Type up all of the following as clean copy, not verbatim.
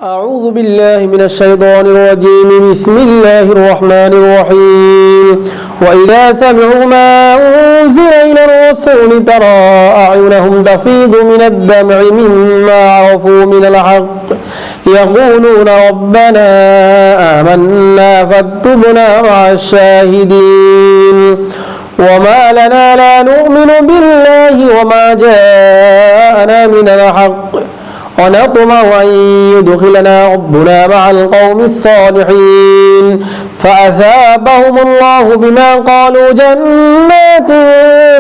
أعوذ بالله من الشيطان الرجيم. بسم الله الرحمن الرحيم. وإذا سمعوا ما أنزل إلى الرسول ترى أعينهم تفيض من الدمع مما عرفوا من الحق يقولون ربنا آمنا فاكتبنا مع الشاهدين. وما لنا لا نؤمن بالله وما جاءنا من الحق ونطمع أن يدخلنا ربنا مع القوم الصالحين فأثابهم الله بما قالوا جنات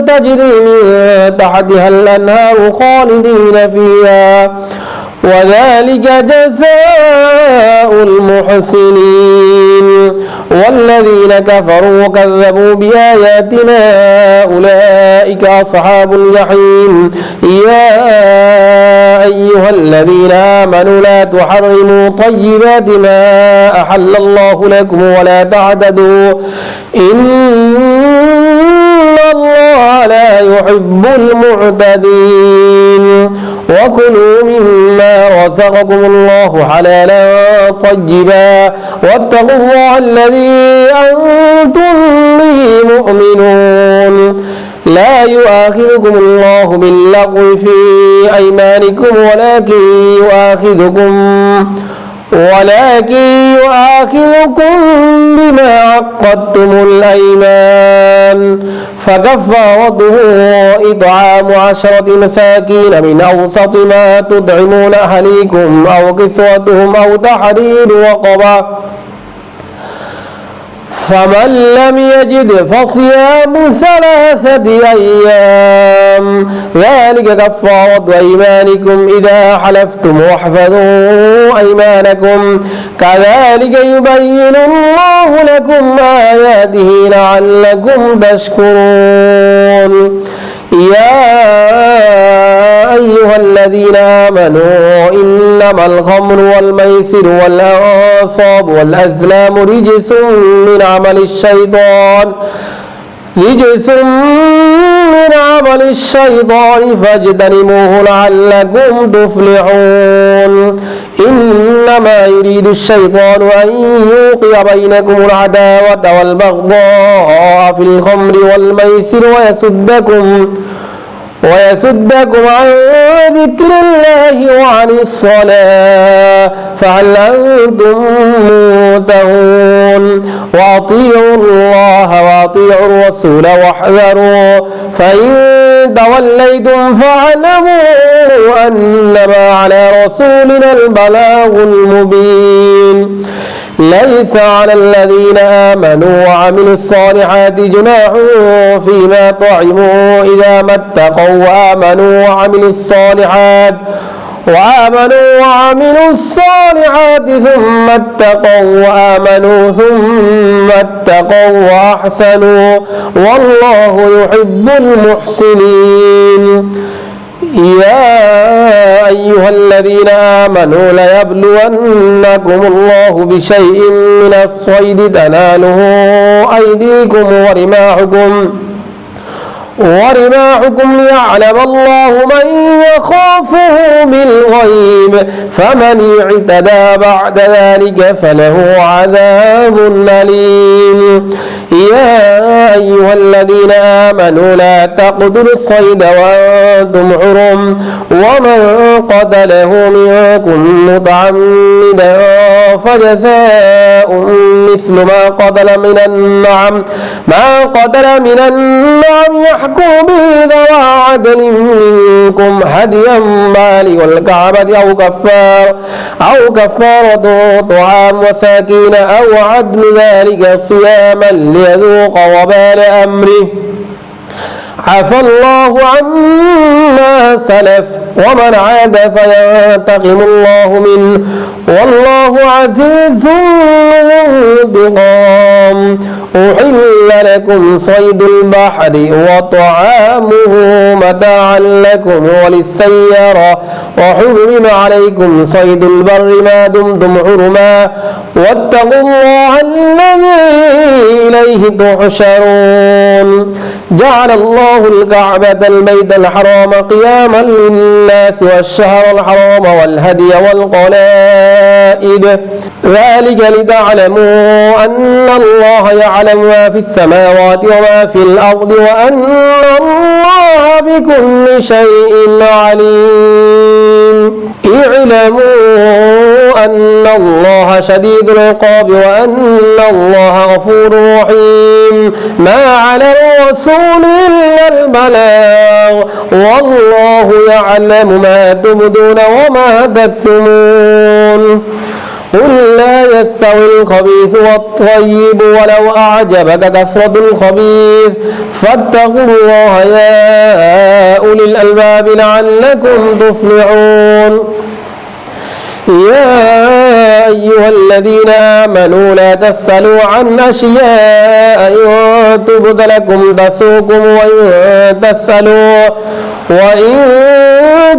تجري من تحتها الأنهار خالدين فيها وذلك جزاء المحسنين. والذين كفروا وكذبوا بآياتنا أولئك أصحاب الجحيم. يا أيها الذين آمنوا لا تحرموا طيبات ما أحل الله لكم ولا تعتدوا إن الله لا يحب المعتدين. وكلوا مما رزقكم الله حلالا طيبا واتقوا الله الذي أنتم به مؤمنون. لا يؤاخذكم الله باللغو في أيمانكم ولكن يؤاخذكم بما عقدتم الأيمان فكفارته إطعام 10 مساكين من أوسط ما تطعمون أهليكم أو كسوتهم أو تحرير رقبة فمن لم يجد فصيام 3 أيام ذلك كفارة أيمانكم إذا حلفتم واحفظوا أيمانكم كذلك يبين الله لكم آياته لعلكم تشكرون. يا أيها الذين آمنوا إنما الخمر والميسر والأنصاب والأزلام رجس من عمل الشيطان فاجتنبوه لعلكم تفلحون. إنما يريد الشيطان أن يوقع بينكم العداوة والبغضاء في الخمر والميسر ويصدكم عن ذكر الله وعن الصلاة فهل أنتم منتهون. وأطيعوا الله وأطيعوا الرسول واحذروا فإن توليتم فاعلموا أنما على رسولنا البلاغ المبين. ليس على الذين آمنوا وعملوا الصالحات جناح فيما طعموا إذا ما اتقوا وآمنوا وعملوا الصالحات ثم اتقوا وأحسنوا والله يحب المحسنين. يا أيها الذين آمنوا ليبلونكم الله بشيء من الصيد تناله أيديكم ورماحكم ليعلم الله من يخافه بالغيب فمن اعتدى بعد ذلك فله عذاب أليم. يا أيها الذين آمنوا لا تقتلوا الصيد وأنتم حرم ومن قتله منكم متعمدا فجزاء مثل ما قتل من النعم يحكم به ذوى عدل منكم هديا بالغ الكعبة أو كفارة طعام مساكين أو عدل ذلك صياما ليذوق وبال أمره عفى الله عما سلف ومن عاد فينتقم الله منه والله عزيز ذو انتقام. أحل لكم صيد البحر وطعامه متاعا لكم وللسيارة وحرم عليكم صيد البر ما دمتم حرما واتقوا الله الذي إليه تحشرون. جعل الله الكعبة البيت الحرام قياما للناس الناس والشهر الحرام والهدي والقلائد ذلك لتعلموا أن الله يعلم ما في السماوات وما في الأرض وأن الله بكل شيء عليم. اعلموا أن الله شديد العقاب وأن الله غفور رحيم. ما على الرسول إلا البلاغ والله يعلم ما تبدون وما تكتمون. قل لا يستوي الخبيث والطيب ولو أعجبك كثرة الخبيث فاتقوا الله يا أولي الألباب لعلكم تفلحون. يا أيها الذين آمنوا لا تسألوا عن أشياء إن تبد لكم تسؤكم وإن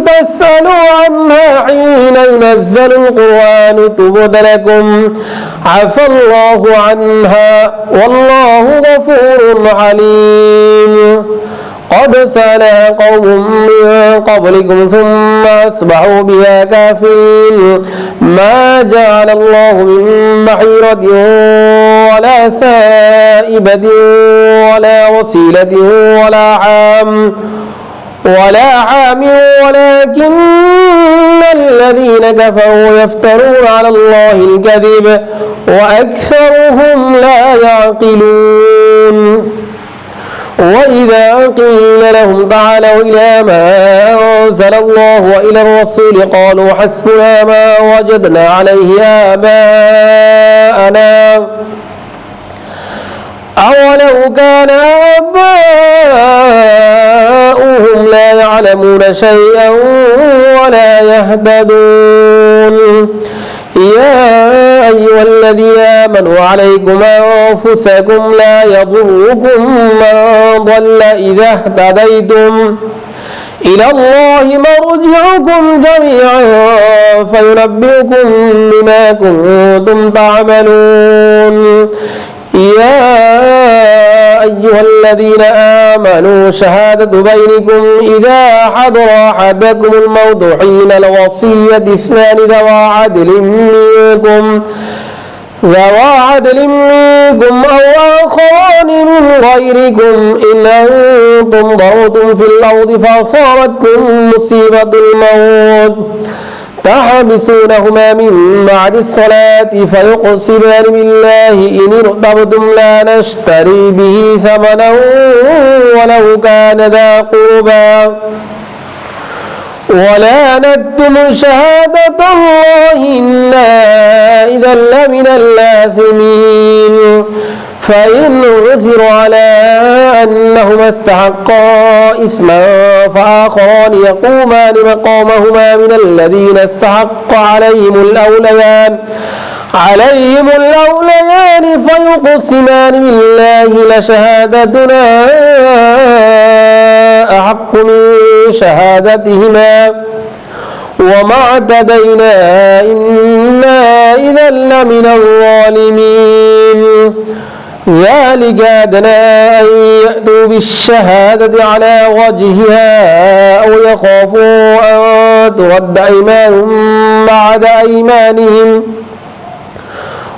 تسألوا عنها حين ينزل القرآن تبد لكم عفى الله عنها والله غفور حليم. قد سألها قوم من قبلكم ثم أصبحوا بها كافرين. ما جعل الله من بحيرة ولا سائبة ولا وصيلة ولا عام ولكن الذين كفروا يفترون على الله الكذب وأكثرهم لا يعقلون. وإذا قيل لهم تعالوا إلى ما أنزل الله وإلى الرسول قالوا حسبنا ما وجدنا عليه آباءنا أولو كان آباؤهم لا يعلمون شيئا ولا يهتدون. يا أيها الذين آمنوا عليكم أنفسكم لا يضركم من ضل إذا اهتديتم إلى الله مرجعكم جميعا فينبئكم بما كنتم تعملون. يا أيها الذين آمنوا شهادة بينكم إذا حضر أحدكم الموت حين الوصية اثنان ذوى عدل منكم أو آخران من غيركم إن أنتم ضربتم في الأرض فأصابتكم مصيبة الموت تحبسونهما من بعد الصلاة فيقسمان بالله إن ارتبتم لا نشتري به ثمنا ولو كان ذا قربى ولا نكتم شهادة الله إنا إذا لمن الآثمين. فإن عثروا على أنهما استحقا إثما فآخران يقومان مقامهما من الذين استحق عليهم الأوليان فيقسمان بالله لشهادتنا أحق من شهادتهما وما اعتدينا إنا إذا لمن الظالمين. ذلك أدنى أن يأتوا بالشهادة على وجهها أو يخافوا أن ترد أيمان بعد أيمانهم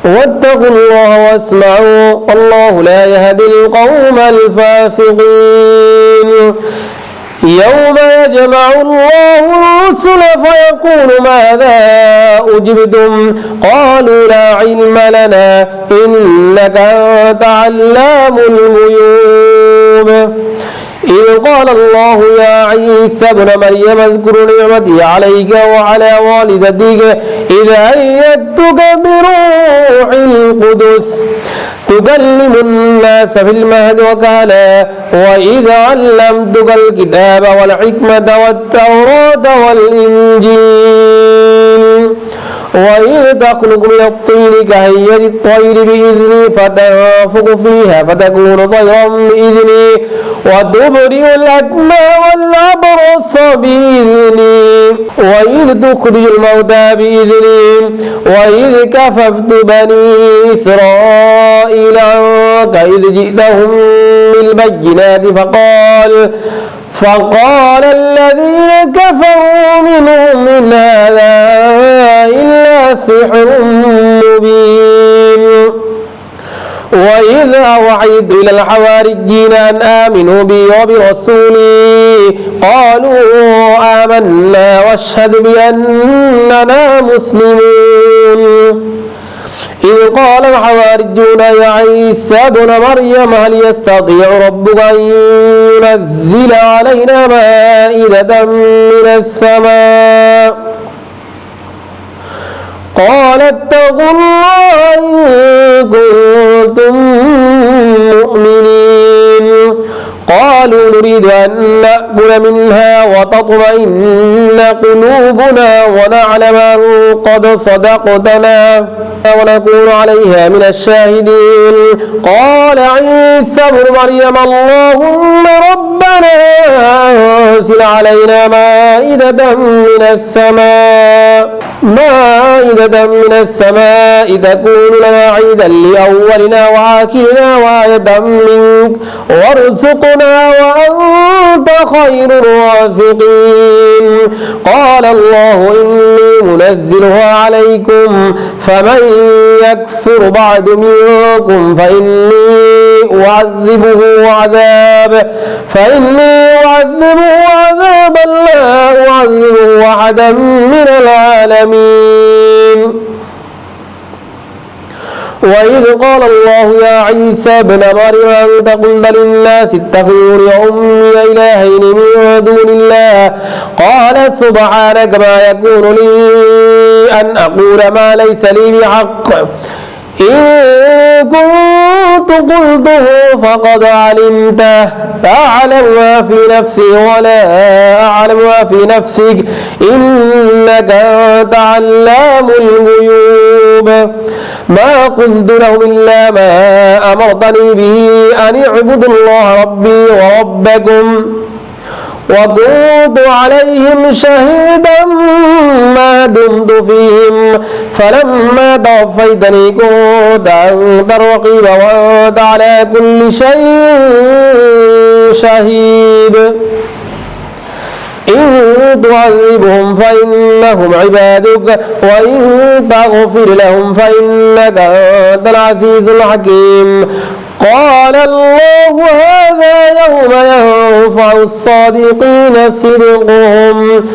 واتقوا الله واسمعوا والله لا يهدي القوم الفاسقين. يوم يجمع الله الرسل فيقول ماذا أجبتم قالوا لا علم لنا إنك أنت علام الغيوب. إذ قال الله يا عيسى ابن مريم اذكر نعمتي عليك وعلى والدتك إذ أيدتك بروح القدس تكلم الناس في المهد وكهلا وإذ علمتك الكتاب والحكمة والتوراة والإنجيل وإذ تخلق من الطين كهيئة الطير بإذني فتنفخ فيها فتكون طيرا بإذني وتبرئ الأكمى والأبرص بإذني وإذ تخرج الموتى بإذني وإذ كففت بني إسرائيل عنك إذ جئتهم بالبينات فقال الذين كفروا منهم إن هذا إلا سحر مبين وإذ أوحيت إلى الحواريين أن آمنوا بي وبرسولي قالوا آمنا واشهد بأننا مسلمون إذ قال الحواريون يا عيسى ابن مريم هل يستطيع ربك أن ينزل علينا مائدة من السماء قال اتقوا الله إن كنتم مؤمنين قالوا نريد أن نأكل منها وتطمئن قلوبنا ونعلم أن قد صدقتنا ونكون عليها من الشاهدين قال عيسى ابن مريم اللهم ربنا أنزل علينا مائدة من السماء تكون لنا عيدا لأولنا وآخرنا وآية منك وارزقنا وأنت خير الرازقين قال الله إني منزلها عليكم فمن يكفر بعد منكم فإني أعذبه عذابا لا أعذبه أحدا من العالمين وإذ قال الله يا عيسى ابن مريم أنت قلت للناس اتخذوني وأمي إلهين من دون الله قال سبحانك ما يكون لي أن أقول ما ليس لي بحق إن كنت قلته فقد علمته تعلم ما في نفسي ولا أعلم ما في نفسك إنك أنت علام الغيوب ما قلت لهم إلا ما أمرتني به أن اعبدوا الله ربي وربكم وكنت عليهم شهيدا ما دمت فيهم فلما توفيتني كنت أنت الرقيب وأنت على كل شيء شهيد إن تعذبهم فإنهم عبادك وإن تغفر لهم فإنك أنت العزيز الحكيم قال الله هذا يوم ينفع الصادقين صدقهم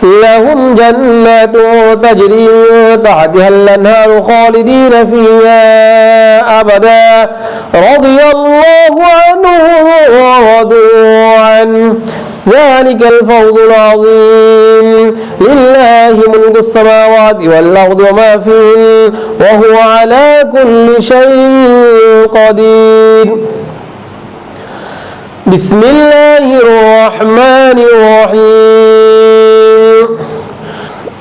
لهم جنات تجري من تحتها الأنهار خالدين فيها أبدا رضي الله عنهم ورضوا عنه ذلك الفوز العظيم لله ملك السماوات والأرض وما فيهن وهو على كل شيء قدير بسم الله الرحمن الرحيم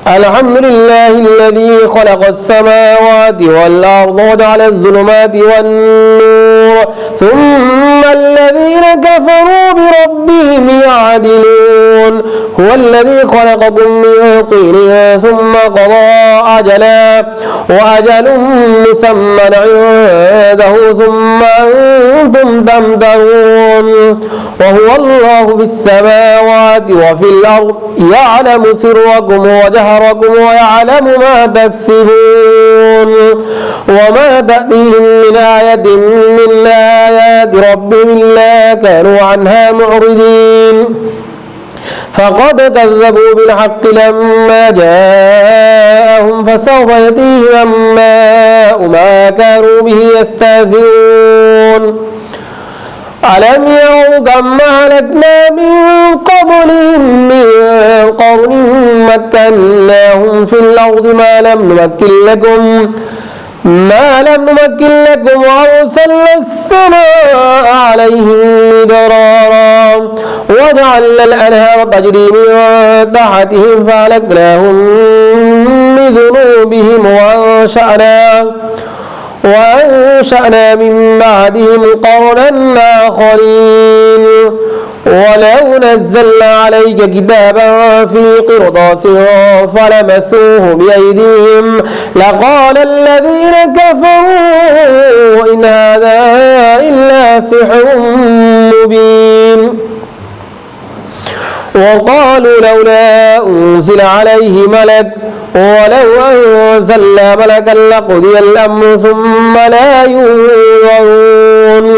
الحمد لله الذي خلق السماوات والأرض وجعل الظلمات والنور ثم الذين كفروا بربهم يعدلون هو الذي خلقكم من طين ثم قضى أجلا وأجل مسمى عنده ثم أنتم تمترون وهو الله في السماوات وفي الأرض يعلم سركم وجهركم ويعلم ما تكسبون وما تأتيهم من آية من آيات ربهم إلا كانوا عنها معرضين فقد كذبوا بالحق لما جاءهم فسوف يأتيهم أنباء ما كانوا به يستهزئون ألم يروا كم أهلكنا من قبلهم من قرن مكناهم في الأرض ما لم نمكن لكم وأرسلنا السماء عليهم مدرارا وجعلنا الأنهار تجري من تحتهم فأهلكناهم بذنوبهم بهم وأنشأنا من بعدهم قرنا آخرين ولو نزلنا عليك كتابا في قرطاس فلمسوه بأيديهم لقال الذين كفروا إن هذا إلا سحر مبين وقالوا لولا أنزل عليه ملك ولو أنزلنا ملكا لقضي الأمر ثم لا ينظرون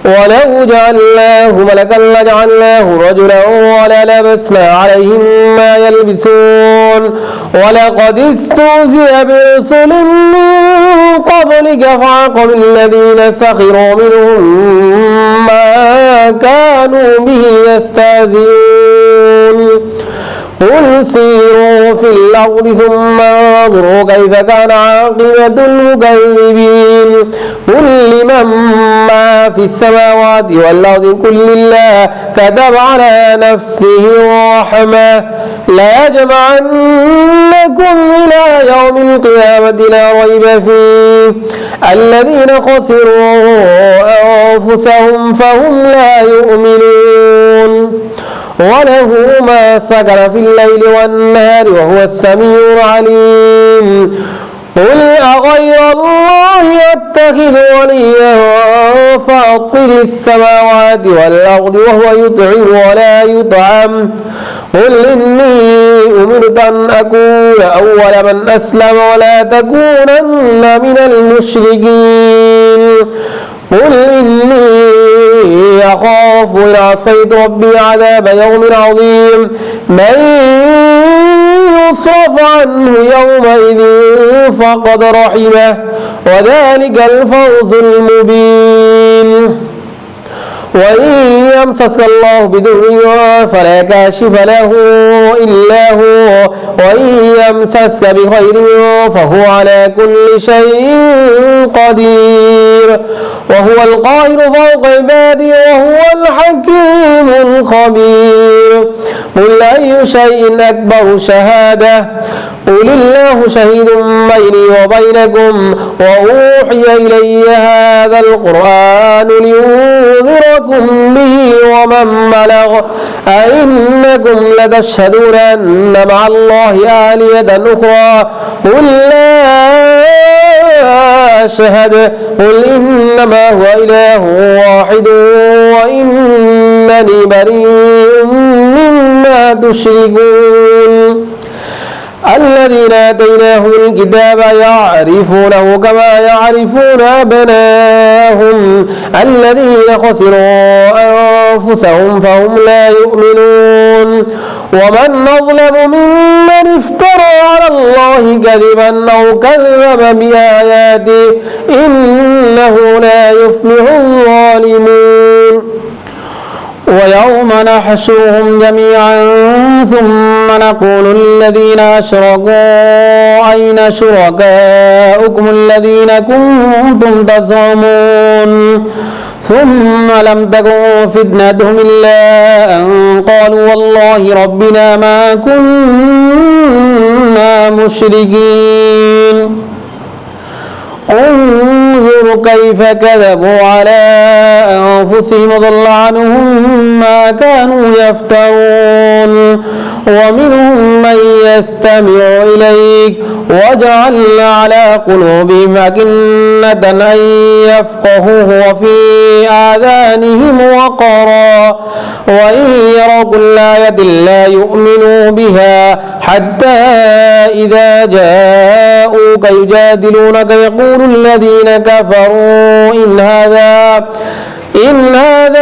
ولو جعلناه ملكا لجعلناه رجلا وللبسنا عليهم ما يلبسون ولقد استهزئ برسل من قبلك فعاقب الذين سخروا منهم ما كانوا به يستهزئون قل سيروا في الأرض ثم انظروا كيف كان عاقبة المكذبين قل لمن ما في السماوات والأرض قل لله كتب على نفسه الرحمة لا يجمعنكم إلى يوم القيامة لا ريب فيه الذين خسروا أنفسهم فهم لا يؤمنون وله ما سكن في الليل والنهار وهو السميع العليم قل أغير الله أتخذ وليا فاطر السماوات والأرض وهو يطعم ولا يطعم قل إني أمرت أن أكون أول من أسلم ولا تكونن من المشركين قل إني أخاف إن عصيت ربي عذاب يوم عظيم من يصرف عنه يومئذ فقد رحمه وذلك الفوز المبين وإن يمسسك الله بضر فلا كاشف له إلا هو وإن يمسسك بخير فهو على كل شيء قدير وهو القاهر فوق عباده وهو الحكيم الخبير قل أي شيء أكبر شهادة قل الله شهيد بيني وبينكم وأوحي إلي هذا القرآن لينذركم به ومن بلغ أئنكم لتشهدون أن مع الله آلهة أخرى قل لا أشهد قل إنما هو إله واحد وإنني بريء مما تشركون الذين آتيناهم الكتاب يعرفونه كما يعرفون أبناءهم الذين خسروا أنفسهم فهم لا يؤمنون ومن أظلم ممن افترى على الله كذبا أو كذب بآياته إنه لا يفلح الظالمون ويوم نحشرهم جميعا ثم نقول للذين أشركوا أين شركاؤكم الذين كنتم تزعمون ثم لم تكن فتنتهم إلا أن قالوا والله ربنا ما كنا مشركين انظر كيف كذبوا على أنفسهم وضل عنهم ما كانوا يفترون ومنهم من يستمع إليك وجعلنا على قلوبهم أكنة أن يفقهوه وفي آذانهم وقرا وإن يروا كل آية لا يؤمنوا بها حتى إذا جاءوك يجادلونك يقول الذين كفروا إن هذا إلا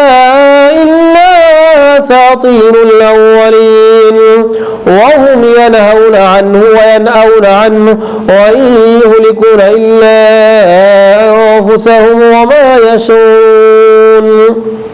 أساطير الأولين وهم ينهون عنه وينأون عنه وإن يهلكون إلا أنفسهم وما يشعرون